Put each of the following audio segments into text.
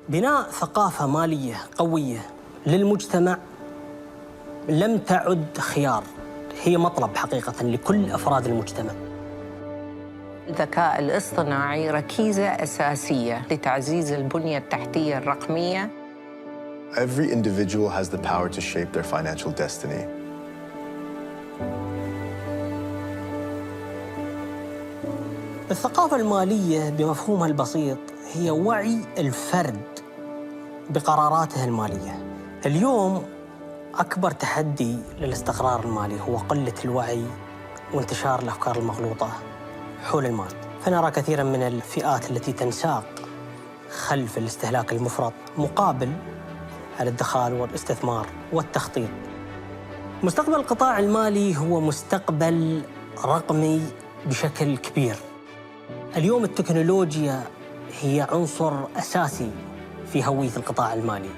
بناء ثقافة مالية قوية للمجتمع لم تعد خيار، هي مطلب حقيقة لكل أفراد المجتمع. الذكاء الاصطناعي ركيزة أساسية لتعزيز البنية التحتية الرقمية. Every individual has the power to shape their financial destiny. الثقافة المالية بمفهومها البسيط هي وعي الفرد بقراراته المالية. اليوم أكبر تحدي للاستقرار المالي هو قلة الوعي وانتشار الأفكار المغلوطة حول المال، فنرى كثيراً من الفئات التي تنساق خلف الاستهلاك المفرط مقابل الادخار والاستثمار والتخطيط. مستقبل القطاع المالي هو مستقبل رقمي بشكل كبير. اليوم التكنولوجيا هي عنصر أساسي في هوية القطاع المالي.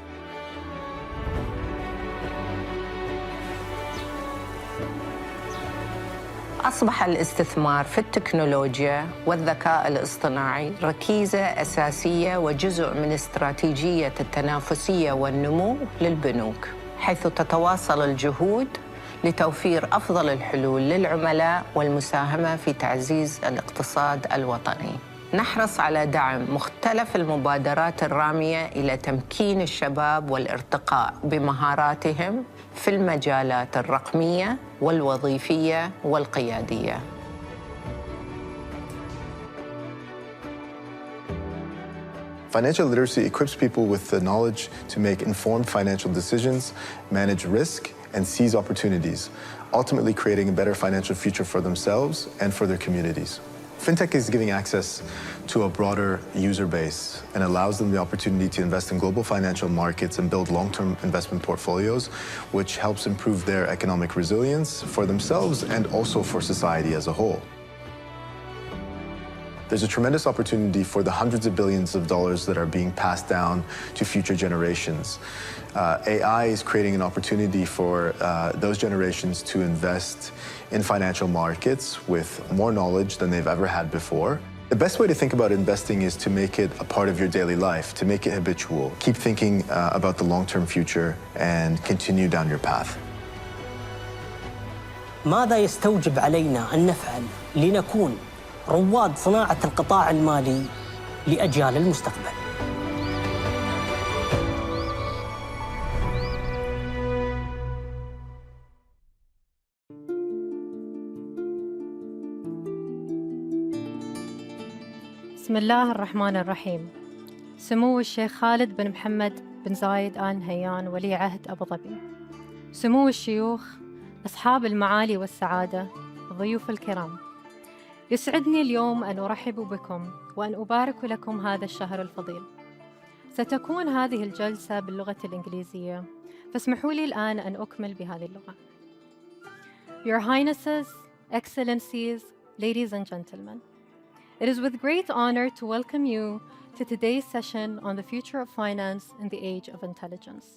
أصبح الاستثمار في التكنولوجيا والذكاء الاصطناعي ركيزة أساسية وجزء من استراتيجية التنافسية والنمو للبنوك، حيث تتواصل الجهود لتوفير أفضل الحلول للعملاء والمساهمة في تعزيز الاقتصاد الوطني. نحرص على دعم مختلف المبادرات الرامية إلى تمكين الشباب والارتقاء بمهاراتهم في المجالات الرقمية والوظيفية والقيادية. Financial literacy equips people with the knowledge to make informed financial decisions, manage risk, and seize opportunities, ultimately creating a better financial future for themselves and for their communities. Fintech is giving access to a broader user base and allows them the opportunity to invest in global financial markets and build long-term investment portfolios, which helps improve their economic resilience for themselves and also for society as a whole. There's a tremendous opportunity for the hundreds of billions of dollars that are being passed down to future generations. AI is creating an opportunity for those generations to invest in financial markets with more knowledge than they've ever had before. The best way to think about investing is to make it a part of your daily life, to make it habitual. Keep thinking about the long-term future and continue down your path. ماذا يستوجب علينا أن نفعل لنكون رواد صناعة القطاع المالي لأجيال المستقبل؟ بسم الله الرحمن الرحيم. سمو الشيخ خالد بن محمد بن زايد آل نهيان ولي عهد أبو ظبي، سمو الشيوخ، أصحاب المعالي والسعادة، ضيوف الكرام، يسعدني اليوم أن أرحب بكم وأن أبارك لكم هذا الشهر الفضيل. ستكون هذه الجلسة باللغة الإنجليزية، فاسمحوا لي الآن أن أكمل بهذه اللغة. Your Highnesses, Excellencies, Ladies and Gentlemen, it is with great honor to welcome you to today's session on the future of finance in the age of intelligence.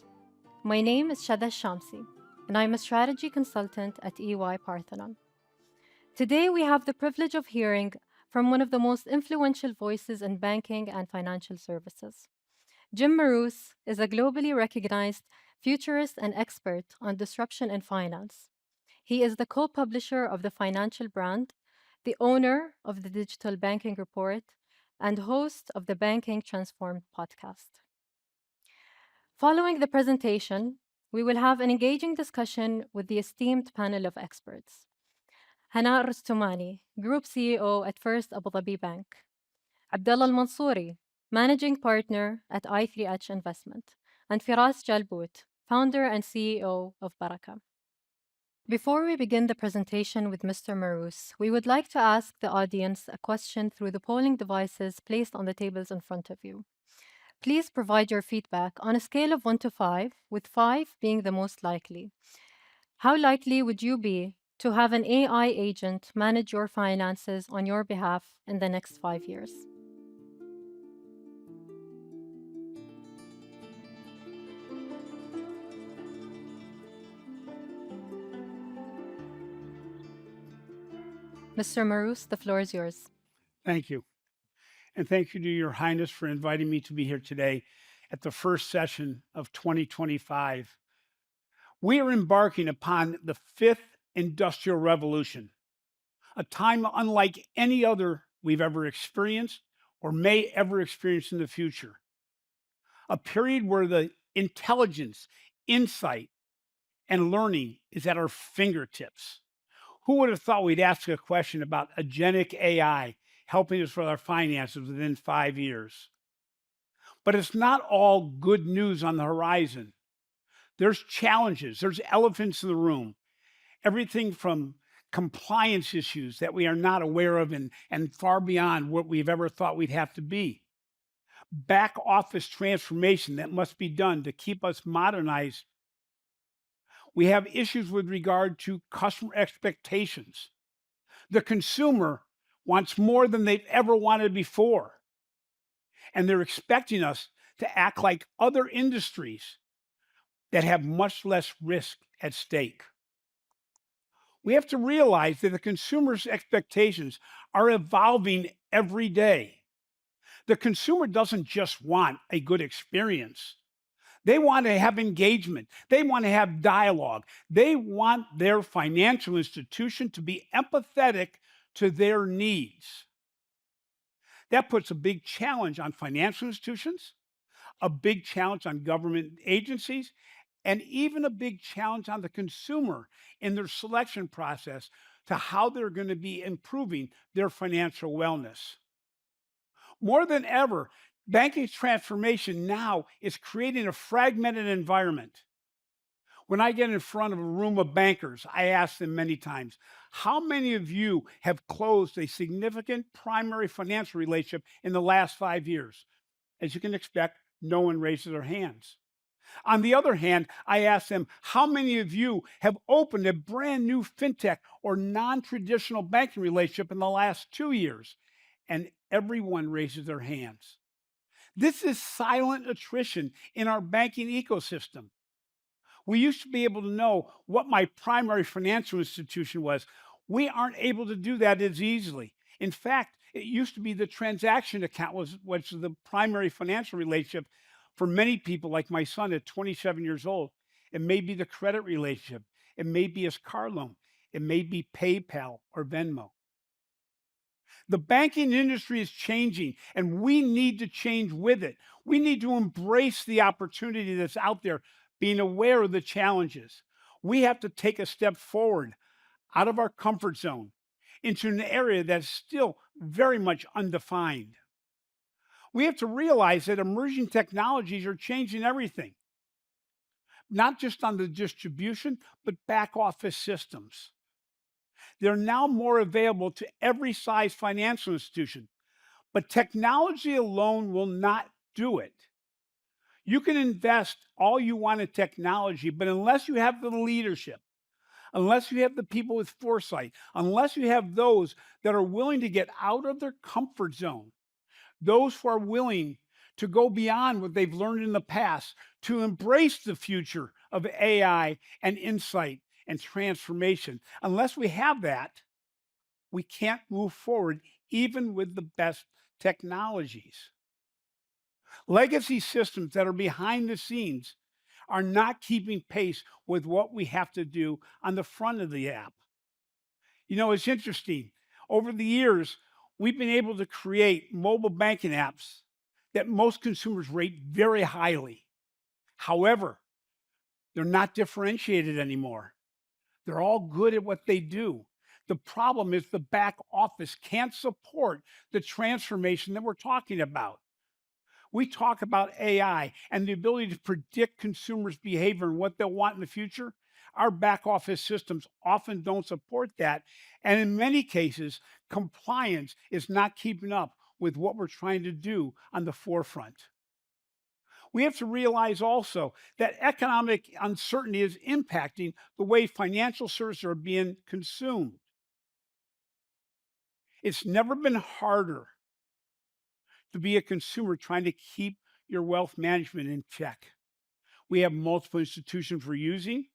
My name is Shada Shamsi, and I'm a strategy consultant at EY Parthenon. Today, we have the privilege of hearing from one of the most influential voices in banking and financial services. Jim Maarous is a globally recognized futurist and expert on disruption in finance. He is the co-publisher of the Financial Brand, the owner of the Digital Banking Report, and host of the Banking Transformed podcast. Following the presentation, we will have an engaging discussion with the esteemed panel of experts. Hana Rustumani, Group CEO at First Abu Dhabi Bank. Abdullah Al-Mansouri, Managing Partner at i3H Investment. And Firas Jalbout, Founder and CEO of Baraka. Before we begin the presentation with Mr. Maarous, we would like to ask the audience a question through the polling devices placed on the tables in front of you. Please provide your feedback on a scale of 1 to 5, with 5 being the most likely. How likely would you be to have an AI agent manage your finances on your behalf in the next 5 years? Mr. Maarous, the floor is yours. Thank you. And thank you to Your Highness for inviting me to be here today at the first session of 2025. We are embarking upon the fifth industrial revolution, a time unlike any other we've ever experienced or may ever experience in the future. A period where the intelligence, insight, and learning is at our fingertips. Who would have thought we'd ask a question about agentic AI helping us with our finances within 5 years? But it's not all good news on the horizon. There's challenges, there's elephants in the room, everything from compliance issues that we are not aware of and far beyond what we've ever thought we'd have to be. Back office transformation that must be done to keep us modernized. We have issues with regard to customer expectations. The consumer wants more than they've ever wanted before. And they're expecting us to act like other industries that have much less risk at stake. We have to realize that the consumer's expectations are evolving every day. The consumer doesn't just want a good experience. They want to have engagement. They want to have dialogue. They want their financial institution to be empathetic to their needs. That puts a big challenge on financial institutions, a big challenge on government agencies, and even a big challenge on the consumer in their selection process to how they're going to be improving their financial wellness. More than ever, banking transformation now is creating a fragmented environment. When I get in front of a room of bankers, I ask them many times, how many of you have closed a significant primary financial relationship in the last 5 years? As you can expect, no one raises their hands. On the other hand, I ask them, how many of you have opened a brand new fintech or non-traditional banking relationship in the last 2 years? And everyone raises their hands. This is silent attrition in our banking ecosystem. We used to be able to know what my primary financial institution was. We aren't able to do that as easily. In fact, it used to be the transaction account was the primary financial relationship for many people, like my son at 27 years old. It may be the credit relationship. It may be his car loan. It may be PayPal or Venmo. The banking industry is changing, and we need to change with it. We need to embrace the opportunity that's out there, being aware of the challenges. We have to take a step forward out of our comfort zone into an area that's still very much undefined. We have to realize that emerging technologies are changing everything, not just on the distribution, but back office systems. They're now more available to every size financial institution, but technology alone will not do it. You can invest all you want in technology, but unless you have the leadership, unless you have the people with foresight, unless you have those that are willing to get out of their comfort zone, those who are willing to go beyond what they've learned in the past, to embrace the future of AI and insight and transformation. Unless we have that, we can't move forward even with the best technologies. Legacy systems that are behind the scenes are not keeping pace with what we have to do on the front of the app. You know, it's interesting. Over the years, we've been able to create mobile banking apps that most consumers rate very highly. However, they're not differentiated anymore. They're all good at what they do. The problem is the back office can't support the transformation that we're talking about. We talk about AI and the ability to predict consumers' behavior and what they'll want in the future. Our back office systems often don't support that. And in many cases, compliance is not keeping up with what we're trying to do on the forefront. We have to realize also that economic uncertainty is impacting the way financial services are being consumed. It's never been harder to be a consumer trying to keep your wealth management in check. We have multiple institutions we're using.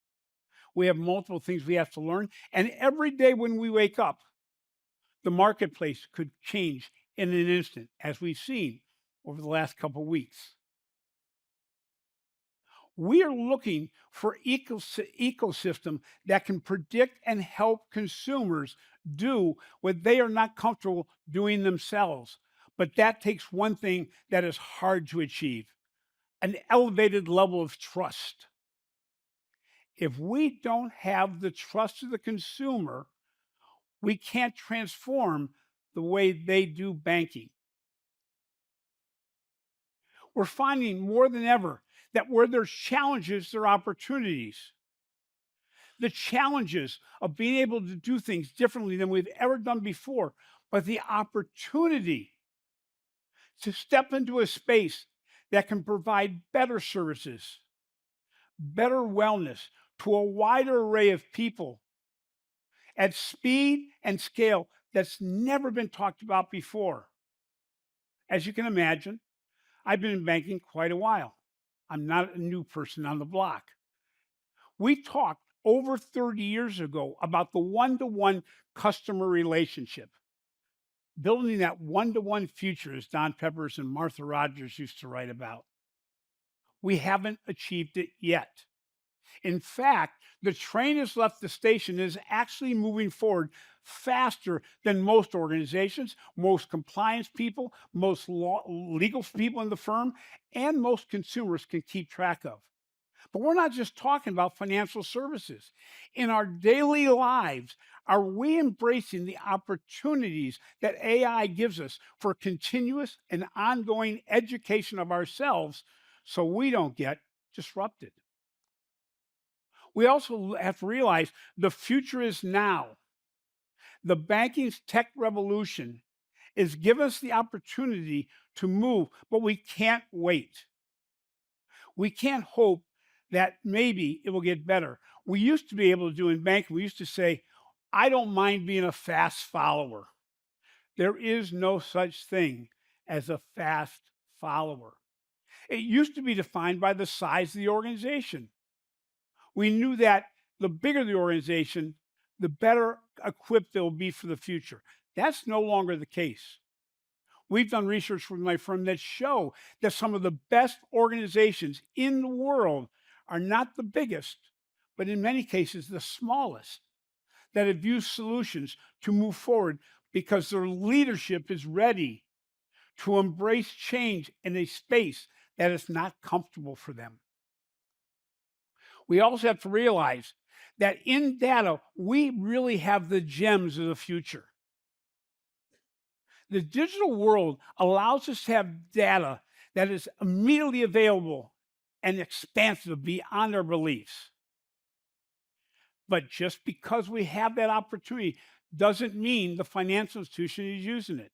We have multiple things we have to learn. And every day when we wake up, the marketplace could change in an instant, as we've seen over the last couple of weeks. We are looking for ecosystem that can predict and help consumers do what they are not comfortable doing themselves. But that takes one thing that is hard to achieve: an elevated level of trust. If we don't have the trust of the consumer, we can't transform the way they do banking. We're finding more than ever that where there's challenges, there are opportunities. The challenges of being able to do things differently than we've ever done before, but the opportunity to step into a space that can provide better services, better wellness to a wider array of people at speed and scale that's never been talked about before. As you can imagine, I've been in banking quite a while. I'm not a new person on the block. We talked over 30 years ago about the one-to-one customer relationship. Building that one-to-one future, as Don Peppers and Martha Rogers used to write about. We haven't achieved it yet. In fact, the train has left the station and is actually moving forward faster than most organizations, most compliance people, most legal people in the firm, and most consumers can keep track of. But we're not just talking about financial services. In our daily lives, are we embracing the opportunities that AI gives us for continuous and ongoing education of ourselves so we don't get disrupted? We also have to realize the future is now. The banking tech revolution is giving us the opportunity to move, but we can't wait. We can't hope that maybe it will get better. We used to be able to do in banking, we used to say, I don't mind being a fast follower. There is no such thing as a fast follower. It used to be defined by the size of the organization. We knew that the bigger the organization, the better equipped they'll be for the future. That's no longer the case. We've done research with my firm that show that some of the best organizations in the world are not the biggest, but in many cases the smallest, that have used solutions to move forward because their leadership is ready to embrace change in a space that is not comfortable for them. We also have to realize that in data, we really have the gems of the future. The digital world allows us to have data that is immediately available and expansive beyond our beliefs. But just because we have that opportunity doesn't mean the financial institution is using it.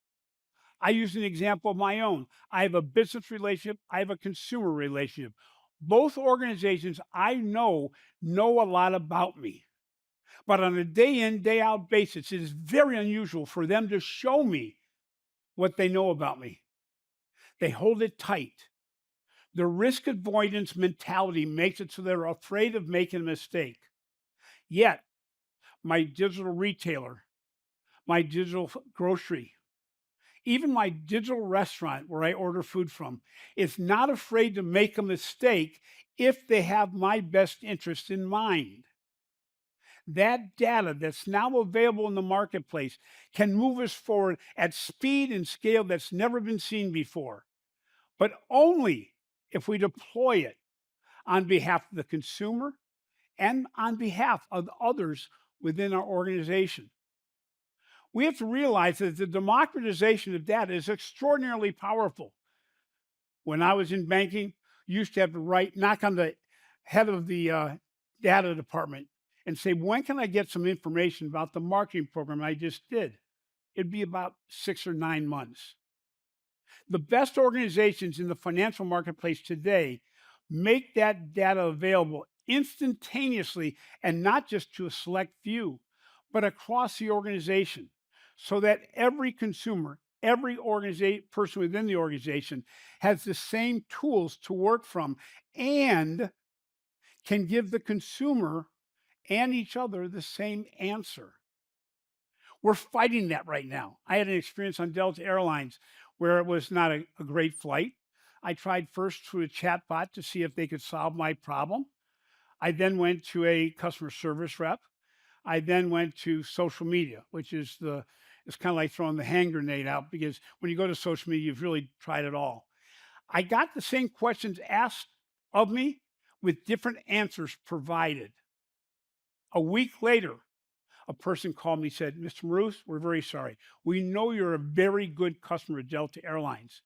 I use an example of my own. I have a business relationship, I have a consumer relationship. Both organizations I know a lot about me. But on a day in, day out basis, it is very unusual for them to show me what they know about me. They hold it tight. The risk avoidance mentality makes it so they're afraid of making a mistake. Yet, my digital retailer, my digital grocery, even my digital restaurant where I order food from, is not afraid to make a mistake if they have my best interest in mind. That data that's now available in the marketplace can move us forward at speed and scale that's never been seen before, but only if we deploy it on behalf of the consumer and on behalf of others within our organization. We have to realize that the democratization of data is extraordinarily powerful. When I was in banking, you used to have to knock on the head of the data department and say, when can I get some information about the marketing program I just did? It'd be about 6 or 9 months. The best organizations in the financial marketplace today make that data available instantaneously, and not just to a select few, but across the organization, so that every consumer, every person within the organization has the same tools to work from and can give the consumer and each other the same answer. We're fighting that right now. I had an experience on Delta Airlines where it was not a great flight. I tried first through a chatbot to see if they could solve my problem. I then went to a customer service rep. I then went to social media, which is it's kind of like throwing the hand grenade out, because when you go to social media, you've really tried it all. I got the same questions asked of me with different answers provided. A week later, a person called me and said, "Mr. Maroos, we're very sorry. We know you're a very good customer at Delta Airlines.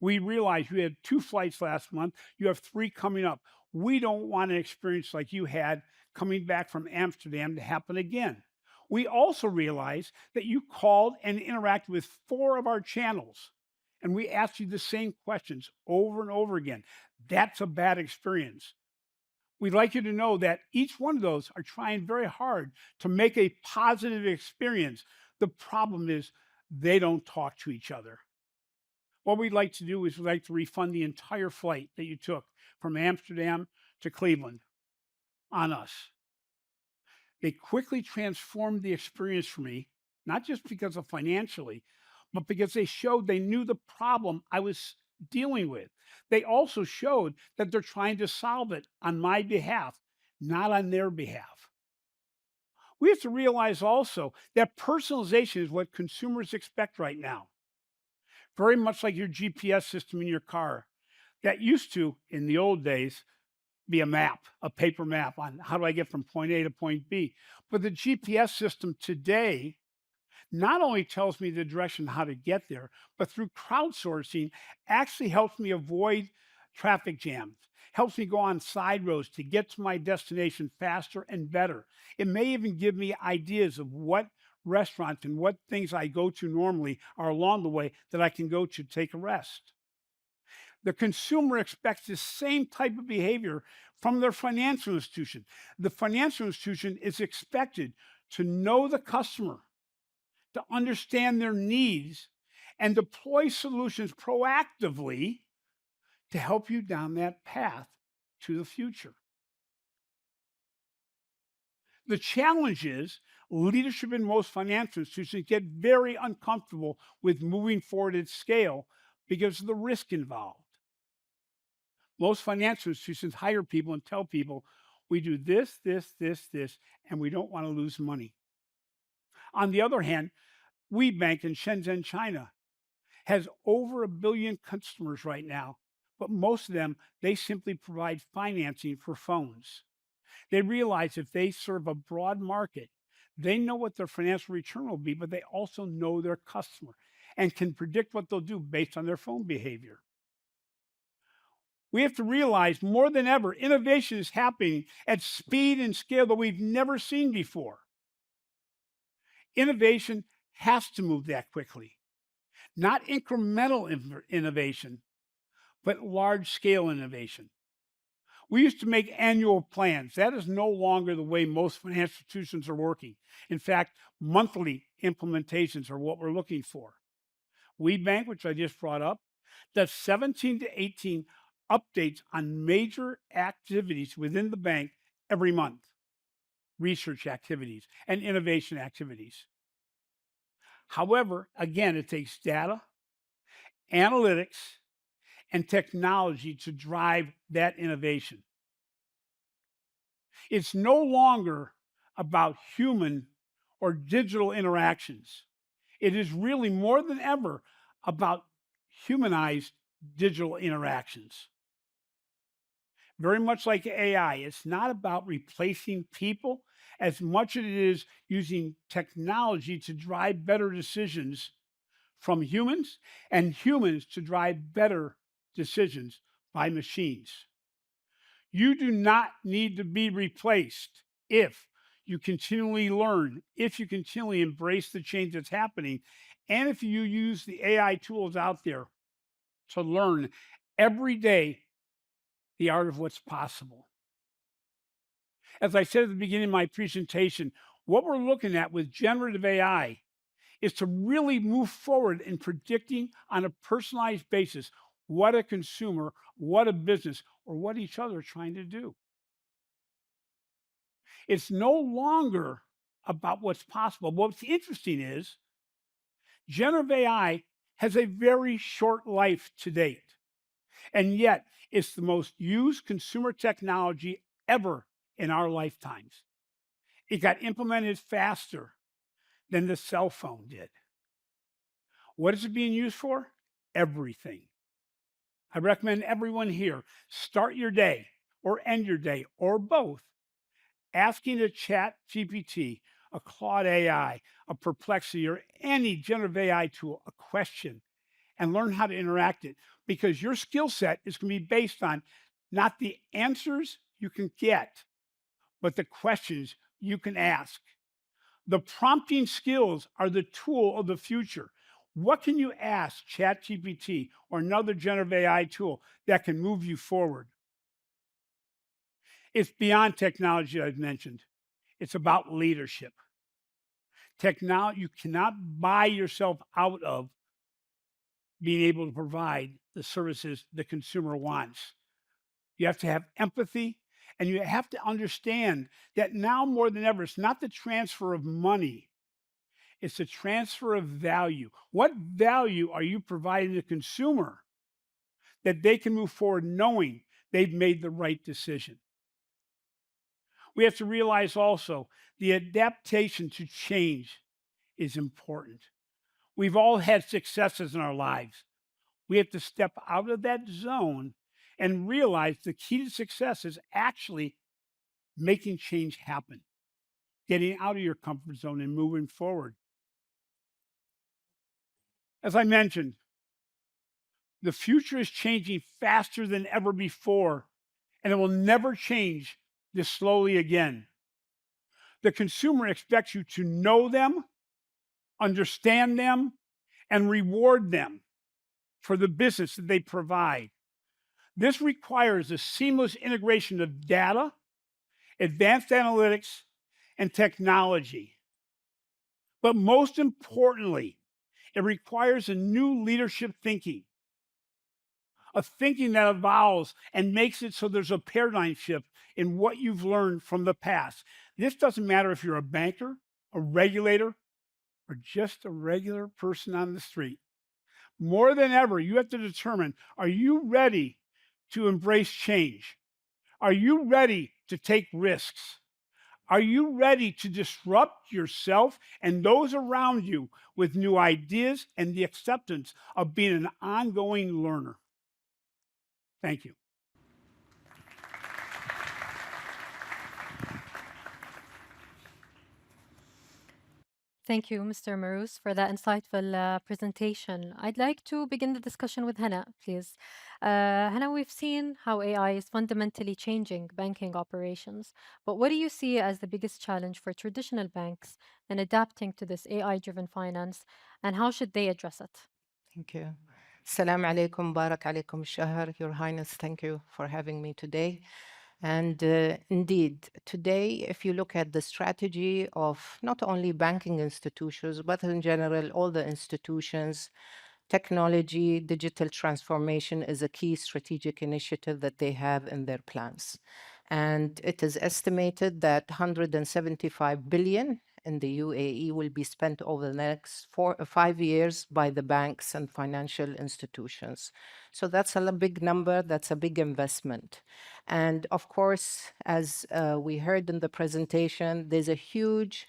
We realize you had 2 flights last month. You have 3 coming up. We don't want an experience like you had coming back from Amsterdam to happen again. We also realize that you called and interacted with 4 of our channels, and we asked you the same questions over and over again. That's a bad experience. We'd like you to know that each one of those are trying very hard to make a positive experience. The problem is they don't talk to each other. What we'd like to do is we'd like to refund the entire flight that you took from Amsterdam to Cleveland on us." They quickly transformed the experience for me, not just because of financially, but because they showed they knew the problem I was dealing with. They also showed that they're trying to solve it on my behalf, not on their behalf. We have to realize also that personalization is what consumers expect right now. Very much like your GPS system in your car. That used to, in the old days, be a map, a paper map on how do I get from point A to point B. But the GPS system today not only tells me the direction how to get there, but through crowdsourcing actually helps me avoid traffic jams, helps me go on side roads to get to my destination faster and better. It may even give me ideas of what restaurants and what things I go to normally are along the way that I can go to take a rest. The consumer expects the same type of behavior from their financial institution. The financial institution is expected to know the customer, to understand their needs, and deploy solutions proactively to help you down that path to the future. The challenge is leadership in most financial institutions get very uncomfortable with moving forward at scale because of the risk involved. Most financial institutions hire people and tell people, we do this, this, this, this, and we don't want to lose money. On the other hand, WeBank in Shenzhen, China, has over 1 billion customers right now, but most of them, they simply provide financing for phones. They realize if they serve a broad market, they know what their financial return will be, but they also know their customer and can predict what they'll do based on their phone behavior. We have to realize more than ever, innovation is happening at speed and scale that we've never seen before. Innovation has to move that quickly. Not incremental innovation, but large-scale innovation. We used to make annual plans. That is no longer the way most financial institutions are working. In fact, monthly implementations are what we're looking for. WeBank, which I just brought up, does 17 to 18 updates on major activities within the bank every month, research activities and innovation activities. However, again, it takes data, analytics, and technology to drive that innovation. It's no longer about human or digital interactions. It is really more than ever about humanized digital interactions. Very much like AI, it's not about replacing people as much as it is using technology to drive better decisions from humans and humans to drive better decisions by machines. You do not need to be replaced if you continually learn, if you continually embrace the change that's happening, and if you use the AI tools out there to learn every day the art of what's possible. As I said at the beginning of my presentation, what we're looking at with generative AI is to really move forward in predicting on a personalized basis what a consumer, what a business, or what each other are trying to do. It's no longer about what's possible. What's interesting is generative AI has a very short life to date. And yet, it's the most used consumer technology ever in our lifetimes. It got implemented faster than the cell phone did. What is it being used for? Everything. I recommend everyone here start your day or end your day or both asking a chat GPT, a Claude AI, a Perplexity, or any generative AI tool a question and learn how to interact it, because your skill set is going to be based on not the answers you can get, but the questions you can ask. The prompting skills are the tool of the future. What can you ask ChatGPT or another generative AI tool that can move you forward? It's beyond technology I've mentioned. It's about leadership. Technology, you cannot buy yourself out of being able to provide the services the consumer wants. You have to have empathy, and you have to understand that now more than ever, it's not the transfer of money, it's the transfer of value. What value are you providing the consumer that they can move forward knowing they've made the right decision? We have to realize also the adaptation to change is important. We've all had successes in our lives. We have to step out of that zone and realize the key to success is actually making change happen, getting out of your comfort zone and moving forward. As I mentioned, the future is changing faster than ever before, and it will never change this slowly again. The consumer expects you to know them, understand them, and reward them for the business that they provide. This requires a seamless integration of data, advanced analytics, and technology. But most importantly, it requires a new leadership thinking, a thinking that evolves and makes it so there's a paradigm shift in what you've learned from the past. This doesn't matter if you're a banker, a regulator, or just a regular person on the street. More than ever, you have to determine, are you ready to embrace change? Are you ready to take risks? Are you ready to disrupt yourself and those around you with new ideas and the acceptance of being an ongoing learner? Thank you. Thank you, Mr. Maaroos, for that insightful presentation. I'd like to begin the discussion with Hannah, please. Hannah, we've seen how AI is fundamentally changing banking operations, but what do you see as the biggest challenge for traditional banks in adapting to this AI-driven finance, and how should they address it? Thank you. Assalamu alaikum, barak alaikum shahr. Your Highness, thank you for having me today. And indeed, today, if you look at the strategy of not only banking institutions, but in general, all the institutions, technology, digital transformation is a key strategic initiative that they have in their plans. And it is estimated that 175 billion in the UAE will be spent over the next 5 years by the banks and financial institutions. So that's a big number, that's a big investment. And of course, as we heard in the presentation, there's a huge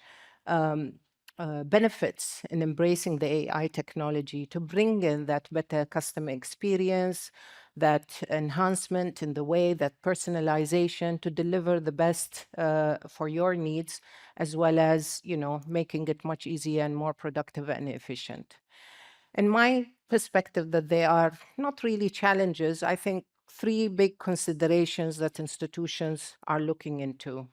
benefits in embracing the AI technology to bring in that better customer experience, that enhancement in the way, that personalization to deliver the best for your needs, as well as, making it much easier and more productive and efficient. In my perspective, that they are not really challenges, I think 3 big considerations that institutions are looking into.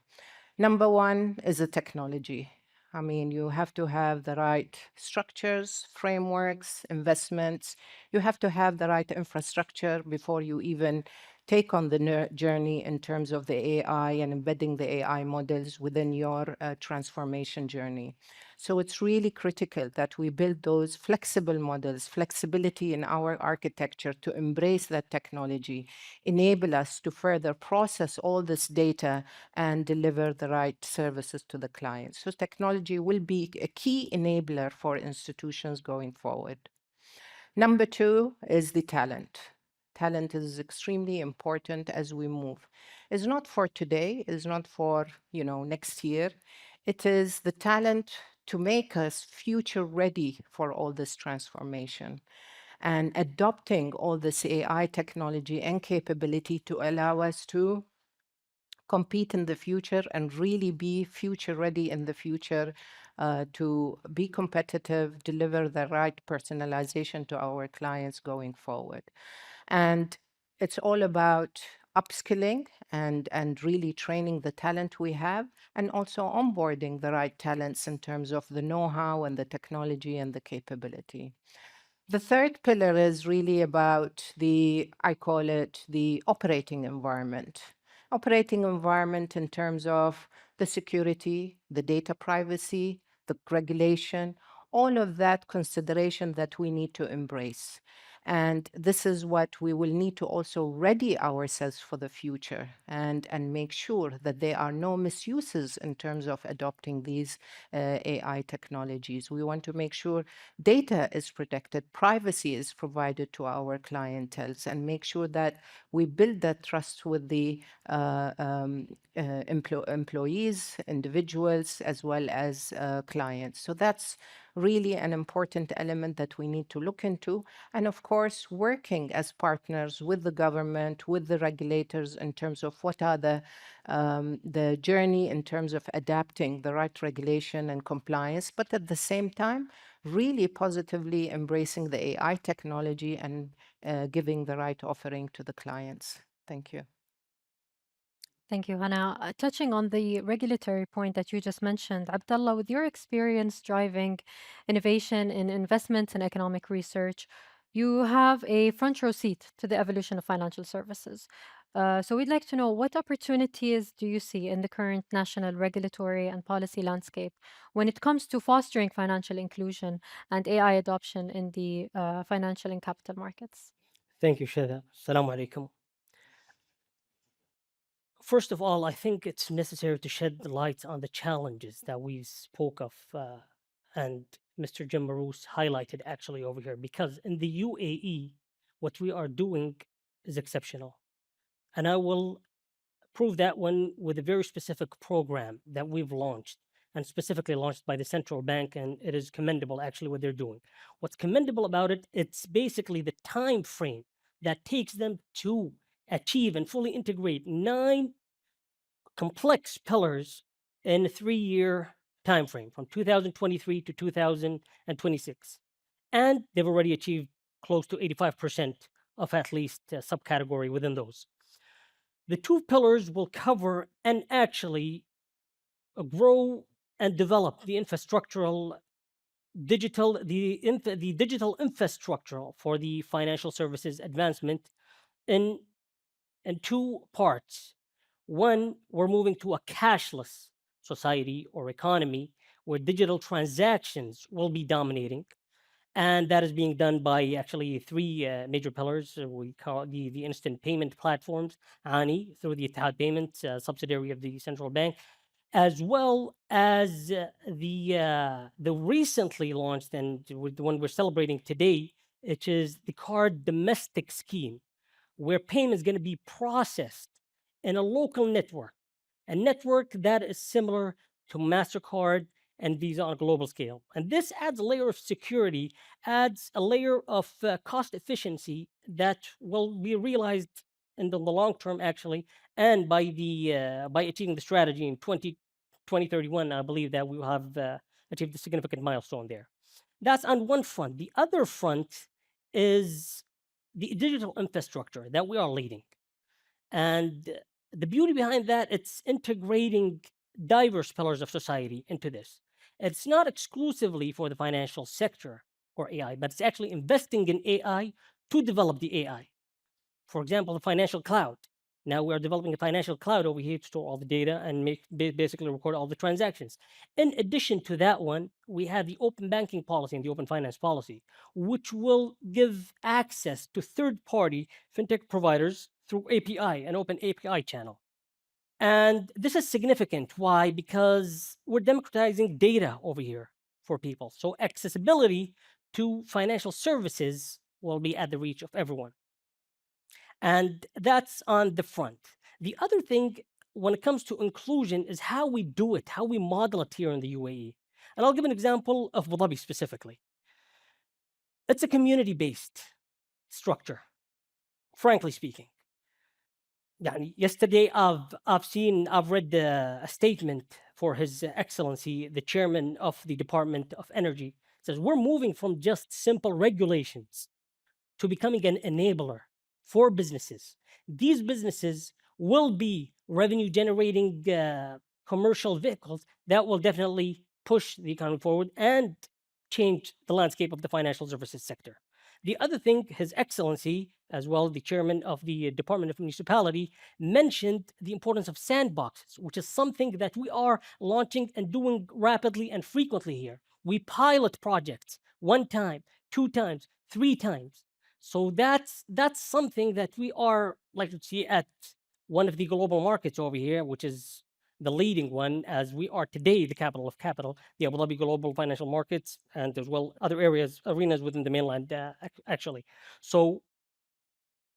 Number 1 is the technology. I mean, you have to have the right structures, frameworks, investments. You have to have the right infrastructure before you even take on the journey in terms of the AI and embedding the AI models within your transformation journey. So it's really critical that we build those flexible models, flexibility in our architecture to embrace that technology, enable us to further process all this data and deliver the right services to the clients. So technology will be a key enabler for institutions going forward. Number 2 is the talent. talent is extremely important as we move. It's not for today, it's not for, next year. It is the talent to make us future ready for all this transformation and adopting all this AI technology and capability to allow us to compete in the future and really be future ready in the future, to be competitive, deliver the right personalization to our clients going forward. And it's all about upskilling and really training the talent we have, and also onboarding the right talents in terms of the know-how and the technology and the capability. The third pillar is really about I call it the operating environment. Operating environment in terms of the security, the data privacy, the regulation, all of that consideration that we need to embrace. And this is what we will need to also ready ourselves for the future and make sure that there are no misuses in terms of adopting these AI technologies. We want to make sure data is protected, privacy is provided to our clienteles, and make sure that we build that trust with the employees, individuals, as well as clients. So that's really an important element that we need to look into. And of course, working as partners with the government, with the regulators in terms of what are the journey in terms of adapting the right regulation and compliance, but at the same time, really positively embracing the AI technology and giving the right offering to the clients. Thank you. Thank you, Hannah. Touching on the regulatory point that you just mentioned, Abdullah, with your experience driving innovation in investment and economic research, you have a front row seat to the evolution of financial services. So we'd like to know, what opportunities do you see in the current national regulatory and policy landscape when it comes to fostering financial inclusion and AI adoption in the financial and capital markets? Thank you, Shahid. Assalamu alaikum. First of all, I think it's necessary to shed the light on the challenges that we spoke of, and Mr. Jim Maroos highlighted actually over here, because in the UAE, what we are doing is exceptional. And I will prove that one with a very specific program that we've launched, and specifically launched by the central bank, and it is commendable actually what they're doing. What's commendable about it, it's basically the time frame that takes them to achieve and fully integrate 9 complex pillars in a 3-year time frame from 2023 to 2026. And they've already achieved close to 85% of at least a subcategory within those. The 2 pillars will cover and actually grow and develop the infrastructural digital infrastructure for the financial services advancement in 2 parts. One, we're moving to a cashless society or economy where digital transactions will be dominating. And that is being done by actually 3 major pillars. We call the instant payment platforms, ANI, through the Ittihad Payments, subsidiary of the central bank, as well as the recently launched, and the one we're celebrating today, which is the card domestic scheme, where payment is going to be processed in a local network, a network that is similar to MasterCard and Visa on a global scale. And this adds a layer of security, adds a layer of cost efficiency that will be realized in the long term, actually, and by achieving the strategy in 2031, I believe that we will have achieved a significant milestone there. That's on one front. The other front is the digital infrastructure that we are leading. And the beauty behind that, it's integrating diverse pillars of society into this. It's not exclusively for the financial sector or AI, but it's actually investing in AI to develop the AI. For example, the financial cloud. Now we are developing a financial cloud over here to store all the data and basically record all the transactions. In addition to that one, we have the open banking policy and the open finance policy, which will give access to third-party fintech providers through API, an open API channel. And this is significant. Why? Because we're democratizing data over here for people. So accessibility to financial services will be at the reach of everyone. And that's on the front. The other thing, when it comes to inclusion, is how we do it, how we model it here in the UAE. And I'll give an example of Abu Dhabi specifically. It's a community-based structure, frankly speaking. Yesterday, I've read a statement for His Excellency, the Chairman of the Department of Energy. It says, we're moving from just simple regulations to becoming an enabler for businesses. These businesses will be revenue generating commercial vehicles that will definitely push the economy forward and change the landscape of the financial services sector. The other thing, His Excellency, as well, the Chairman of the Department of Municipality, mentioned the importance of sandboxes, which is something that we are launching and doing rapidly and frequently here. We pilot projects 1 time, 2 times, 3 times. So that's something that we are like to see at one of the global markets over here, which is the leading one, as we are today the capital of capital, the Abu Dhabi Global Financial Markets, and as well other arenas within the mainland, actually. So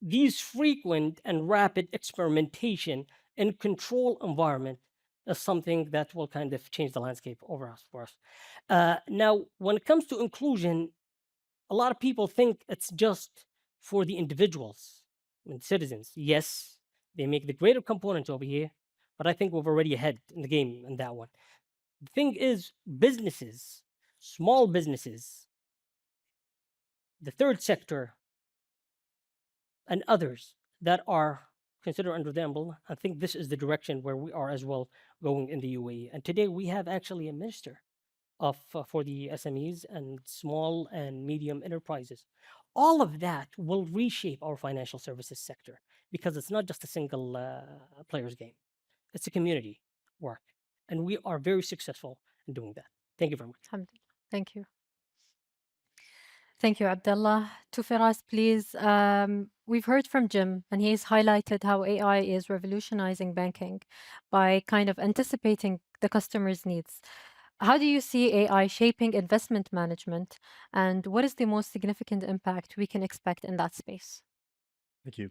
these frequent and rapid experimentation in control environment is something that will kind of change the landscape for us. Now, when it comes to inclusion, a lot of people think it's just for the individuals and citizens. Yes, they make the greater component over here, but I think we're already ahead in the game in that one. The thing is, businesses, small businesses, the third sector, and others that are considered under the umbrella, I think this is the direction where we are as well going in the UAE. And today we have actually a minister of for the SMEs and small and medium enterprises. All of that will reshape our financial services sector because it's not just a single player's game. It's a community work. And we are very successful in doing that. Thank you very much. Alhamdulillah. Thank you. Thank you, Abdullah. To Firas, please. We've heard from Jim, and he's highlighted how AI is revolutionizing banking by kind of anticipating the customer's needs. How do you see AI shaping investment management, and what is the most significant impact we can expect in that space? Thank you.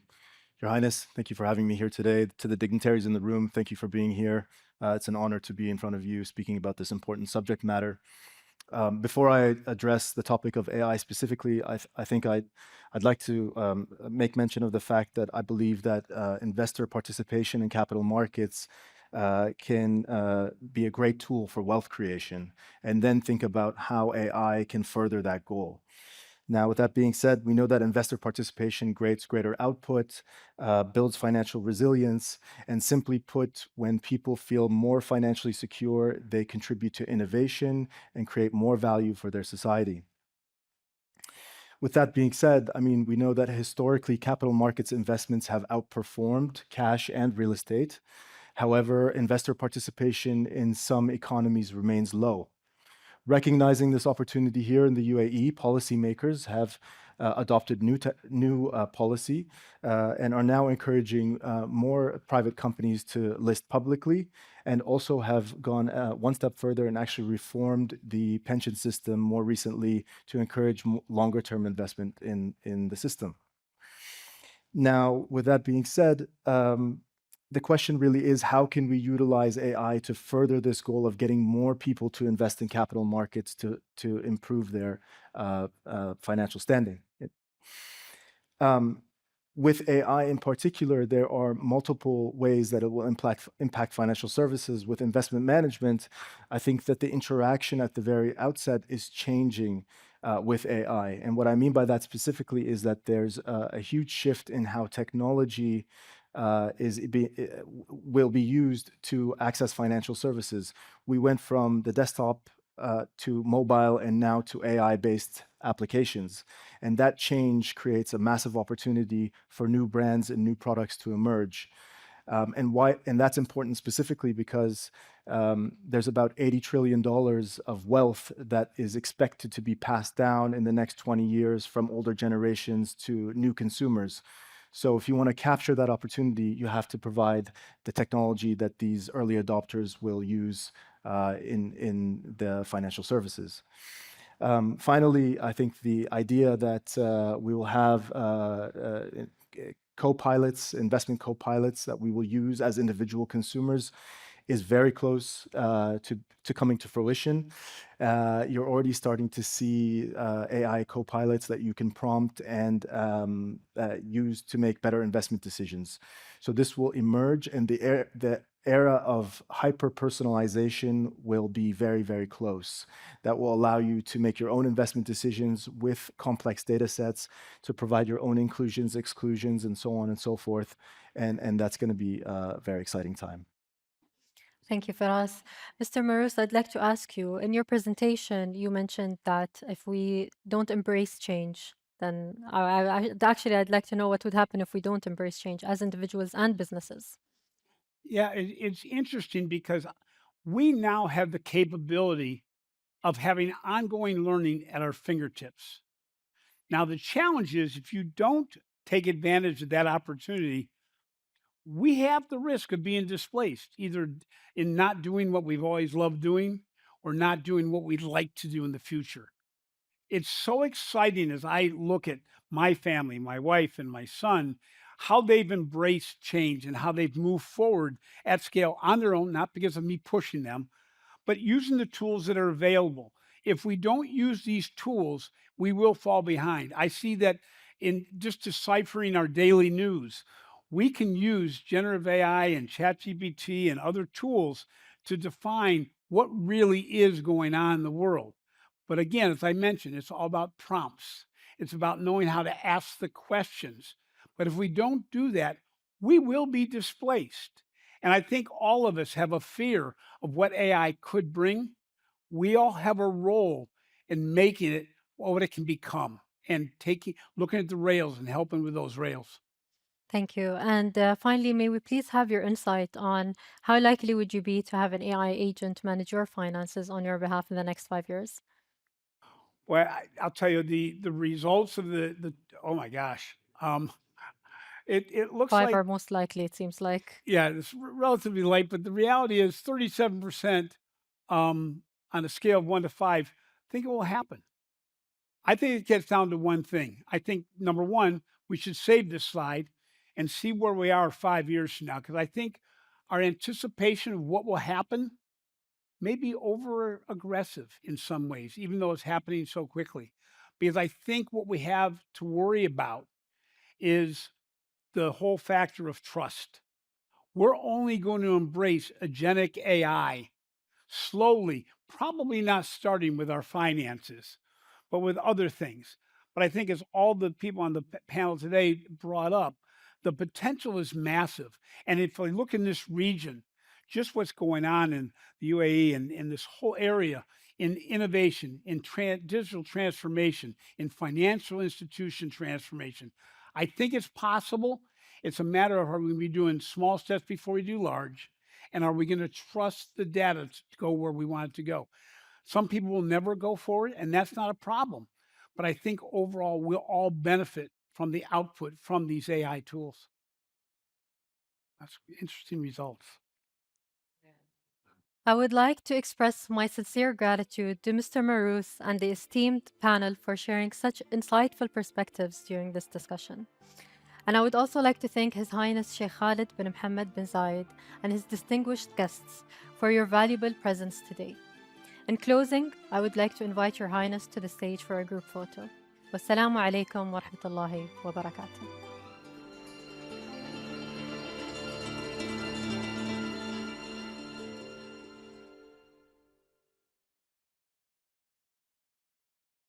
Your Highness, thank you for having me here today. To the dignitaries in the room, thank you for being here. It's an honor to be in front of you speaking about this important subject matter. Before I address the topic of AI specifically, I think I'd like to make mention of the fact that I believe that investor participation in capital markets can be a great tool for wealth creation, and then think about how AI can further that goal. Now, with that being said, we know that investor participation creates greater output, builds financial resilience, and simply put, when people feel more financially secure, they contribute to innovation and create more value for their society. With that being said, I mean, we know that historically capital markets investments have outperformed cash and real estate. However, investor participation in some economies remains low. Recognizing this opportunity here in the UAE, policymakers have adopted new policy and are now encouraging more private companies to list publicly, and also have gone one step further and actually reformed the pension system more recently to encourage longer-term investment in the system. Now, with that being said, the question really is, how can we utilize AI to further this goal of getting more people to invest in capital markets to improve their financial standing? With AI in particular, there are multiple ways that it will impact financial services. With investment management, I think that the interaction at the very outset is changing with AI. And what I mean by that specifically is that there's a huge shift in how technology will be used to access financial services. We went from the desktop to mobile and now to AI-based applications. And that change creates a massive opportunity for new brands and new products to emerge. And that's important specifically because there's about $80 trillion of wealth that is expected to be passed down in the next 20 years from older generations to new consumers. So if you want to capture that opportunity, you have to provide the technology that these early adopters will use in the financial services. Finally, I think the idea that we will have co-pilots, investment co-pilots that we will use as individual consumers is very close to coming to fruition. You're already starting to see AI co-pilots that you can prompt and use to make better investment decisions. So this will emerge, and the era of hyper-personalization will be very, very close. That will allow you to make your own investment decisions with complex data sets, to provide your own inclusions, exclusions, and so on and so forth. And that's going to be a very exciting time. Thank you, Firas. Mr. Maaroos, I'd like to ask you, in your presentation, you mentioned that if we don't embrace change, then actually, I'd like to know what would happen if we don't embrace change as individuals and businesses. Yeah, it's interesting because we now have the capability of having ongoing learning at our fingertips. Now, the challenge is if you don't take advantage of that opportunity, we have the risk of being displaced, either in not doing what we've always loved doing or not doing what we'd like to do in the future. It's so exciting as I look at my family, my wife and my son, how they've embraced change and how they've moved forward at scale on their own, not because of me pushing them, but using the tools that are available. If we don't use these tools, we will fall behind. I see that in just deciphering our daily news. We can use generative AI and ChatGPT and other tools to define what really is going on in the world. But again, as I mentioned, it's all about prompts. It's about knowing how to ask the questions. But if we don't do that, we will be displaced. And I think all of us have a fear of what AI could bring. We all have a role in making it what it can become and looking at the rails and helping with those rails. Thank you. And finally, may we please have your insight on how likely would you be to have an AI agent manage your finances on your behalf in the next 5 years? Well, I'll tell you the results of the oh my gosh, it looks 5 like, are most likely, it seems like. yeah, it's relatively light, but the reality is 37% on a scale of 1 to 5 think it will happen. I think it gets down to one thing. I think number one, we should save this slide and see where we are 5 years from now, because I think our anticipation of what will happen may be over aggressive in some ways, even though it's happening so quickly. Because I think what we have to worry about is the whole factor of trust. We're only going to embrace agentic AI slowly, probably not starting with our finances, but with other things. But I think as all the people on the panel today brought up, the potential is massive. And if I look in this region, just what's going on in the UAE and in this whole area, in innovation, in digital transformation, in financial institution transformation, I think it's possible. It's a matter of, are we going to be doing small steps before we do large? And are we going to trust the data to go where we want it to go? Some people will never go forward, and that's not a problem. But I think overall, we'll all benefit from the output from these AI tools. That's interesting results. I would like to express my sincere gratitude to Mr. Maaroos and the esteemed panel for sharing such insightful perspectives during this discussion. And I would also like to thank His Highness Sheikh Khalid bin محمد bin Zayed and his distinguished guests for your valuable presence today. In closing, I would like to invite Your Highness to the stage for a group photo. Wassalamu alaikum wa rahmatullahi wa barakatuh.